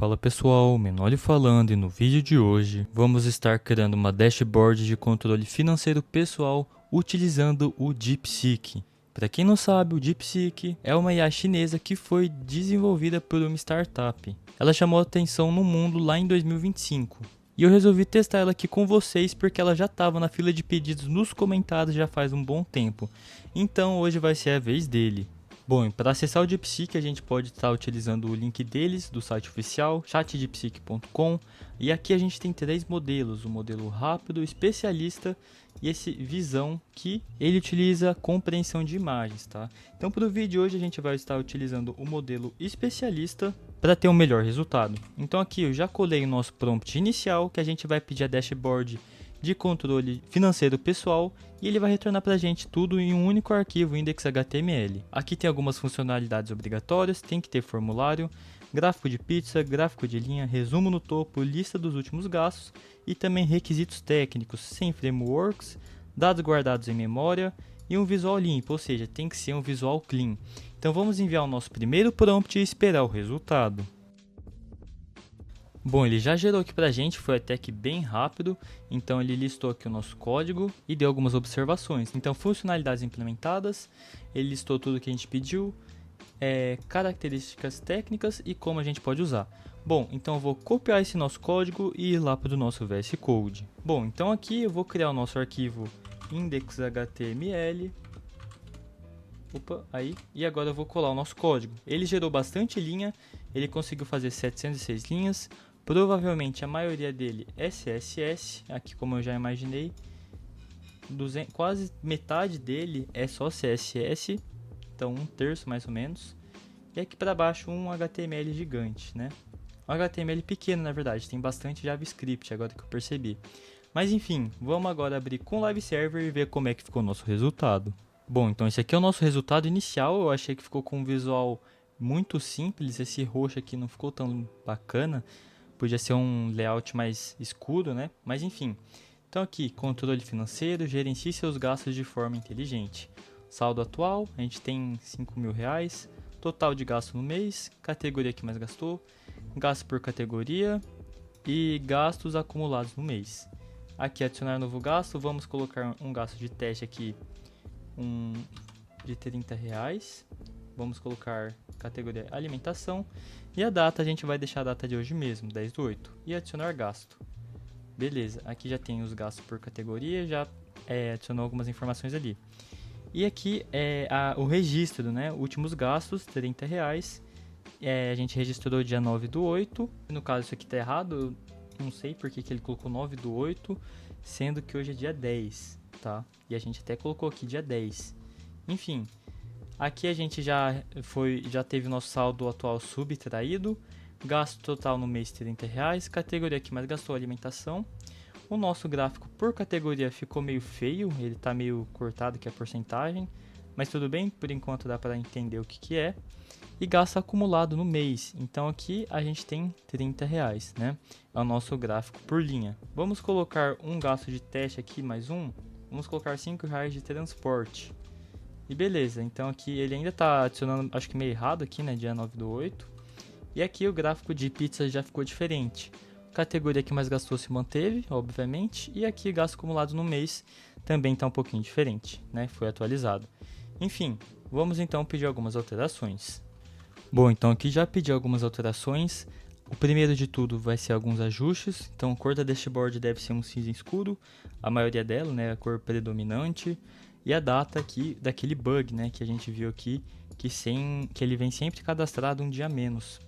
Fala pessoal, Menoli falando, e no vídeo de hoje vamos estar criando uma dashboard de controle financeiro pessoal utilizando o DeepSeek. Para quem não sabe, o DeepSeek é uma IA chinesa que foi desenvolvida por uma startup. Ela chamou atenção no mundo lá em 2025. E eu resolvi testar ela aqui com vocês porque ela já estava na fila de pedidos nos comentários já faz um bom tempo. Então hoje vai ser a vez dele. Bom, para acessar o DeepSeek a gente pode estar utilizando o link deles, do site oficial, chatdeepseek.com. E aqui a gente tem três modelos, o modelo rápido, especialista e esse visão, que ele utiliza compreensão de imagens, tá? Então para o vídeo de hoje a gente vai estar utilizando o modelo especialista para ter um melhor resultado. Então aqui eu já colei o nosso prompt inicial, que a gente vai pedir a dashboard de controle financeiro pessoal, e ele vai retornar para a gente tudo em um único arquivo index.html. Aqui tem algumas funcionalidades obrigatórias, tem que ter formulário, gráfico de pizza, gráfico de linha, resumo no topo, lista dos últimos gastos e também requisitos técnicos, sem frameworks, dados guardados em memória e um visual limpo, ou seja, tem que ser um visual clean. Então vamos enviar o nosso primeiro prompt e esperar o resultado. Bom, ele já gerou aqui pra gente, foi até que bem rápido, então ele listou aqui o nosso código e deu algumas observações. Então, funcionalidades implementadas, ele listou tudo que a gente pediu, características técnicas e como a gente pode usar. Bom, então eu vou copiar esse nosso código e ir lá para o nosso VS Code. Bom, então aqui eu vou criar o nosso arquivo index.html. Opa, aí. E agora eu vou colar o nosso código. Ele gerou bastante linha, ele conseguiu fazer 706 linhas. Provavelmente a maioria dele é CSS, aqui como eu já imaginei. Quase metade dele é só CSS, então 1/3 mais ou menos. E aqui para baixo um HTML gigante, né? Um HTML pequeno na verdade, tem bastante JavaScript agora que eu percebi. Mas enfim, vamos agora abrir com o Live Server e ver como é que ficou o nosso resultado. Bom, então esse aqui é o nosso resultado inicial. Eu achei que ficou com um visual muito simples, esse roxo aqui não ficou tão bacana. Podia ser um layout mais escuro, né? Mas enfim. Então aqui, controle financeiro, gerencie seus gastos de forma inteligente. Saldo atual, a gente tem R$5.000. Total de gasto no mês, categoria que mais gastou, gasto por categoria e gastos acumulados no mês. Aqui, adicionar novo gasto, vamos colocar um gasto de teste aqui, de R$30. Vamos colocar categoria alimentação. E a data, a gente vai deixar a data de hoje mesmo, 10/8. E adicionar gasto. Beleza, aqui já tem os gastos por categoria, já adicionou algumas informações ali. E aqui é o registro, né? Últimos gastos, R$30. A gente registrou dia 9/8. No caso, isso aqui tá errado, eu não sei porque que ele colocou 9/8, sendo que hoje é dia 10, tá? E a gente até colocou aqui dia 10. Enfim. Aqui a gente já teve o nosso saldo atual subtraído, gasto total no mês R$30, categoria que mais gastou, alimentação. O nosso gráfico por categoria ficou meio feio, ele está meio cortado aqui a porcentagem, mas tudo bem, por enquanto dá para entender o que é. E gasto acumulado no mês, então aqui a gente tem R$30, né? É o nosso gráfico por linha. Vamos colocar um gasto de teste aqui, mais um, vamos colocar R$5 de transporte. E beleza, então aqui ele ainda está adicionando, acho que meio errado aqui, né, dia 9/8. E aqui o gráfico de pizza já ficou diferente. Categoria que mais gastou se manteve, obviamente. E aqui gasto acumulado no mês também está um pouquinho diferente, né, foi atualizado. Enfim, vamos então pedir algumas alterações. Bom, então aqui já pedi algumas alterações. O primeiro de tudo vai ser alguns ajustes. Então a cor da dashboard deve ser um cinza escuro, a maioria dela, né, a cor predominante. E a data aqui daquele bug, né, que a gente viu aqui, que ele vem sempre cadastrado um dia a menos.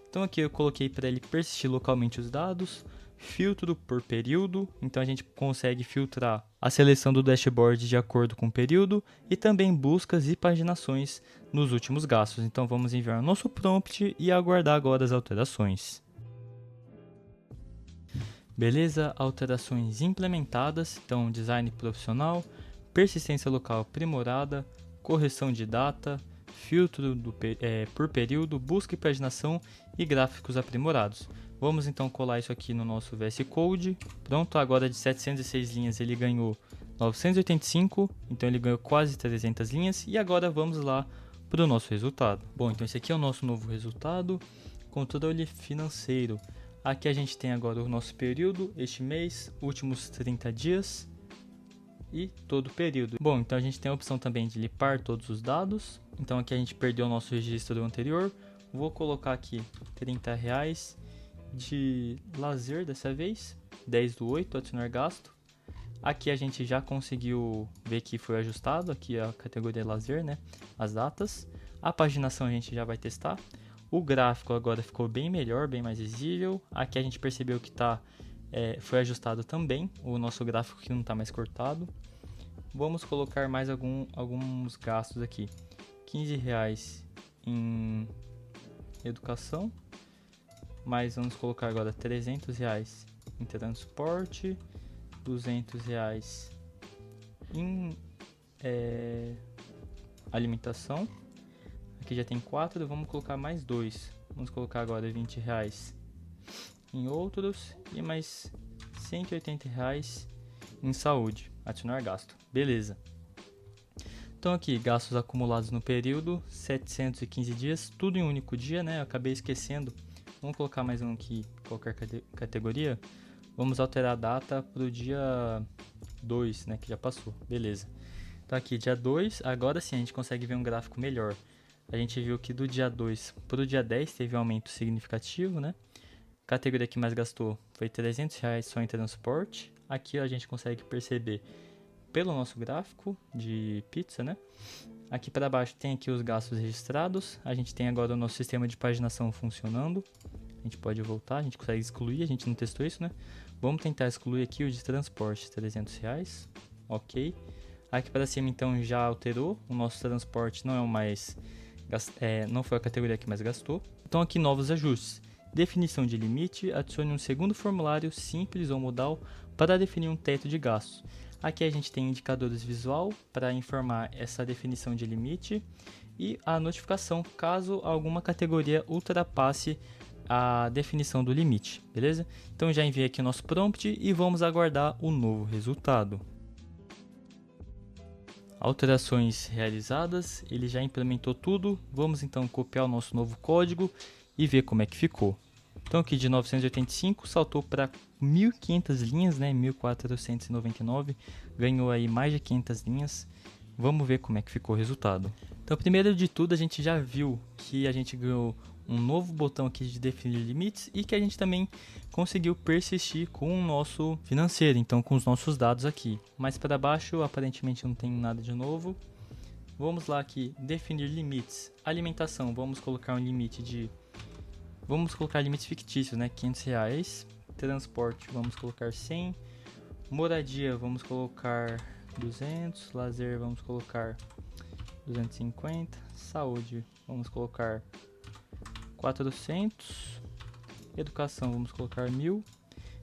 Então aqui eu coloquei para ele persistir localmente os dados, filtro por período, então a gente consegue filtrar a seleção do dashboard de acordo com o período e também buscas e paginações nos últimos gastos. Então vamos enviar o nosso prompt e aguardar agora as alterações. Beleza, alterações implementadas, então design profissional, persistência local aprimorada, correção de data, filtro por período, busca e paginação e gráficos aprimorados. Vamos então colar isso aqui no nosso VS Code. Pronto, agora de 706 linhas ele ganhou 985, então ele ganhou quase 300 linhas. E agora vamos lá para o nosso resultado. Bom, então esse aqui é o nosso novo resultado. Controle financeiro. Aqui a gente tem agora o nosso período, este mês, últimos 30 dias e todo o período. Bom, então a gente tem a opção também de limpar todos os dados. Então aqui a gente perdeu o nosso registro anterior. Vou colocar aqui R$30 de lazer dessa vez, 10/8, adicionar gasto. Aqui a gente já conseguiu ver que foi ajustado, aqui a categoria lazer, né? As datas. A paginação a gente já vai testar. O gráfico agora ficou bem melhor, bem mais visível. Aqui a gente percebeu que foi ajustado também o nosso gráfico, que não está mais cortado. Vamos colocar mais alguns gastos aqui. R$15 em educação. Mas vamos colocar agora R$300 em transporte. R$200 em alimentação. Aqui já tem 4, vamos colocar mais 2. Vamos colocar agora R$20 em outros e mais R$180 em saúde. Adicionar gasto. Beleza. Então aqui, gastos acumulados no período, 715 dias, tudo em um único dia, né? Eu acabei esquecendo. Vamos colocar mais um aqui, qualquer categoria. Vamos alterar a data para o dia 2, né? Que já passou. Beleza. Então aqui, dia 2, agora sim a gente consegue ver um gráfico melhor. A gente viu que do dia 2 para o dia 10 teve um aumento significativo, né? A categoria que mais gastou foi R$300 só em transporte. Aqui a gente consegue perceber pelo nosso gráfico de pizza, né? Aqui para baixo tem aqui os gastos registrados. A gente tem agora o nosso sistema de paginação funcionando. A gente pode voltar, a gente consegue excluir, a gente não testou isso, né? Vamos tentar excluir aqui o de transporte, R$300. Ok. Aqui para cima então já alterou. O nosso transporte não é o mais... não foi a categoria que mais gastou. Então aqui novos ajustes. Definição de limite, adicione um segundo formulário simples ou modal para definir um teto de gastos. Aqui a gente tem indicadores visual para informar essa definição de limite e a notificação caso alguma categoria ultrapasse a definição do limite, beleza? Então já enviei aqui o nosso prompt e vamos aguardar o novo resultado. Alterações realizadas, ele já implementou tudo. Vamos então copiar o nosso novo código e ver como é que ficou. Então aqui de 985 saltou para 1.500 linhas, né? 1.499, ganhou aí mais de 500 linhas. Vamos ver como é que ficou o resultado. Então primeiro de tudo a gente já viu que a gente ganhou um novo botão aqui de definir limites e que a gente também conseguiu persistir com o nosso financeiro, então com os nossos dados aqui. Mais para baixo aparentemente não tem nada de novo. Vamos lá aqui, definir limites. Alimentação, vamos colocar um limite de... Vamos colocar limites fictícios, né? R$500. Transporte, vamos colocar 100. Moradia, vamos colocar 200. Lazer, vamos colocar 250. Saúde, vamos colocar 400. Educação, vamos colocar 1.000.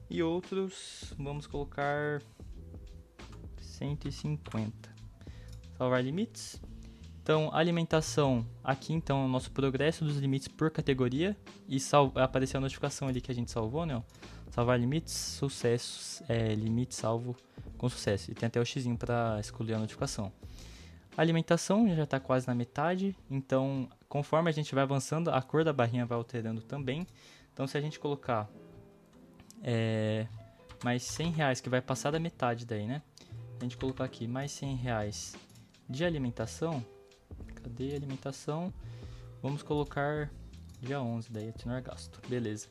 E outros, vamos colocar 150. Salvar limites. Então, alimentação, aqui então o nosso progresso dos limites por categoria e apareceu a notificação ali que a gente salvou, né? Salvar limites, sucesso, limite salvo com sucesso. E tem até o xizinho para excluir a notificação. A alimentação já está quase na metade, então conforme a gente vai avançando, a cor da barrinha vai alterando também. Então se a gente colocar mais R$100, que vai passar da metade daí, né? A gente colocar aqui mais R$100 de alimentação. Cadê a alimentação? Vamos colocar dia 11, daí adicionar gasto. Beleza.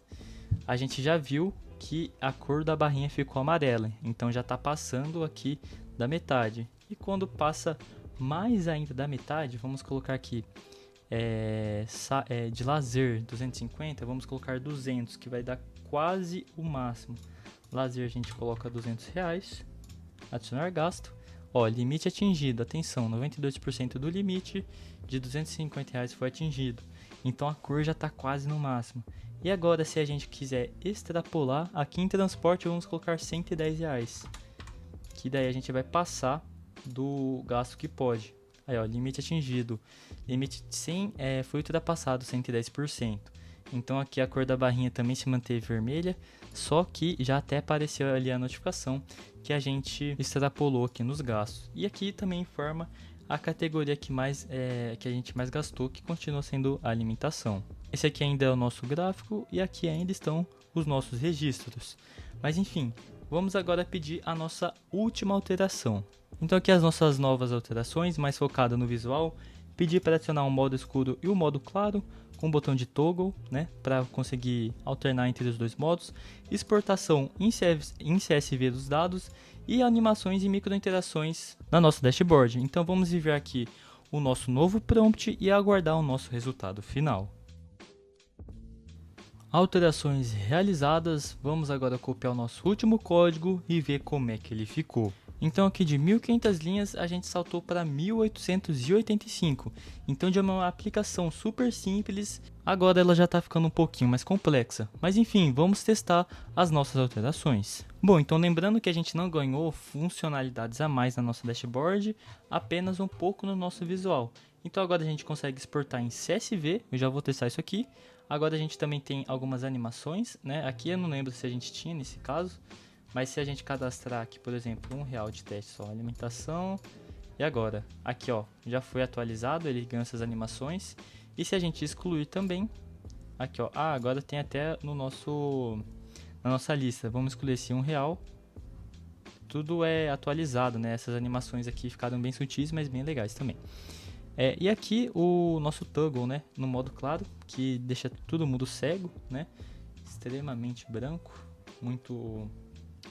A gente já viu que a cor da barrinha ficou amarela, então já está passando aqui da metade. E quando passa mais ainda da metade, vamos colocar aqui de lazer 250, vamos colocar 200, que vai dar quase o máximo. Lazer a gente coloca R$200, adicionar gasto. Ó, limite atingido, atenção, 92% do limite de R$250 foi atingido. Então a cor já está quase no máximo. E agora se a gente quiser extrapolar, aqui em transporte vamos colocar R$110. Que daí a gente vai passar do gasto que pode. Aí ó, limite atingido. Limite de 100 foi ultrapassado, 110%. Então aqui a cor da barrinha também se manteve vermelha, só que já até apareceu ali a notificação que a gente extrapolou aqui nos gastos. E aqui também informa a categoria que a gente mais gastou, que continua sendo a alimentação. Esse aqui ainda é o nosso gráfico e aqui ainda estão os nossos registros. Mas enfim, vamos agora pedir a nossa última alteração. Então aqui as nossas novas alterações, mais focada no visual. Pedir para adicionar um modo escuro e um modo claro, com o botão de toggle, né, para conseguir alternar entre os dois modos. Exportação em CSV dos dados e animações e microinterações na nossa dashboard. Então vamos enviar aqui o nosso novo prompt e aguardar o nosso resultado final. Alterações realizadas, vamos agora copiar o nosso último código e ver como é que ele ficou. Então aqui de 1500 linhas a gente saltou para 1885, então de uma aplicação super simples, agora ela já está ficando um pouquinho mais complexa. Mas enfim, vamos testar as nossas alterações. Bom, então lembrando que a gente não ganhou funcionalidades a mais na nossa dashboard, apenas um pouco no nosso visual. Então agora a gente consegue exportar em CSV, eu já vou testar isso aqui. Agora a gente também tem algumas animações, né? Aqui eu não lembro se a gente tinha nesse caso, mas se a gente cadastrar aqui, por exemplo, R$1 de teste só, alimentação, e agora, aqui ó, já foi atualizado, ele ganha essas animações, e se a gente excluir também, aqui ó, agora tem até no na nossa lista, vamos excluir esse R$1, tudo é atualizado, né? Essas animações aqui ficaram bem sutis, mas bem legais também. E aqui o nosso toggle, né, no modo claro, que deixa todo mundo cego, né, extremamente branco,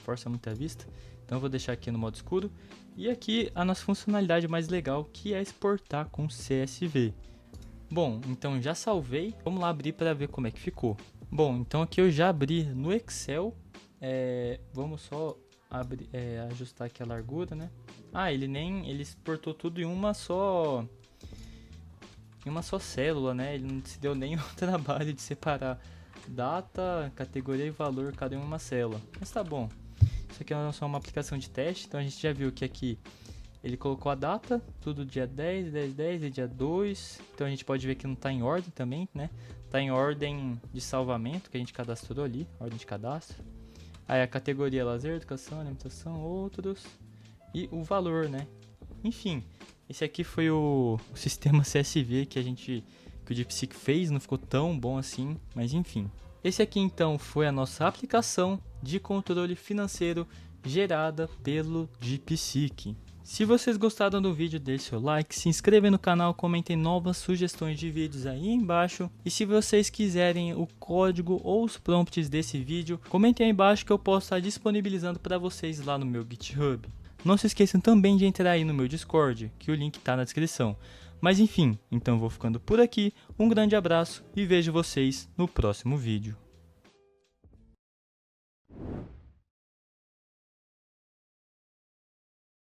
força muito a vista. Então eu vou deixar aqui no modo escuro. E aqui a nossa funcionalidade mais legal, que é exportar com CSV. Bom, então já salvei, vamos lá abrir para ver como é que ficou. Bom, então aqui eu já abri no Excel, vamos só abrir, ajustar aqui a largura, né. Ele exportou tudo em uma só célula, né? Ele não se deu nem o trabalho de separar data, categoria e valor cada uma célula. Mas tá bom. Isso aqui é só uma aplicação de teste, então a gente já viu que aqui ele colocou a data, tudo dia 10, 10, 10 e dia 2. Então a gente pode ver que não está em ordem também, né? Está em ordem de salvamento que a gente cadastrou ali, ordem de cadastro. Aí a categoria lazer, educação, alimentação, outros e o valor, né? Enfim, esse aqui foi o sistema CSV que o DeepSeek fez, não ficou tão bom assim, mas enfim. Esse aqui então foi a nossa aplicação de controle financeiro gerada pelo DeepSeek. Se vocês gostaram do vídeo, deixe seu like, se inscreva no canal, comentem novas sugestões de vídeos aí embaixo. E se vocês quiserem o código ou os prompts desse vídeo, comentem aí embaixo que eu posso estar disponibilizando para vocês lá no meu GitHub. Não se esqueçam também de entrar aí no meu Discord, que o link está na descrição. Mas enfim, então vou ficando por aqui, um grande abraço e vejo vocês no próximo vídeo.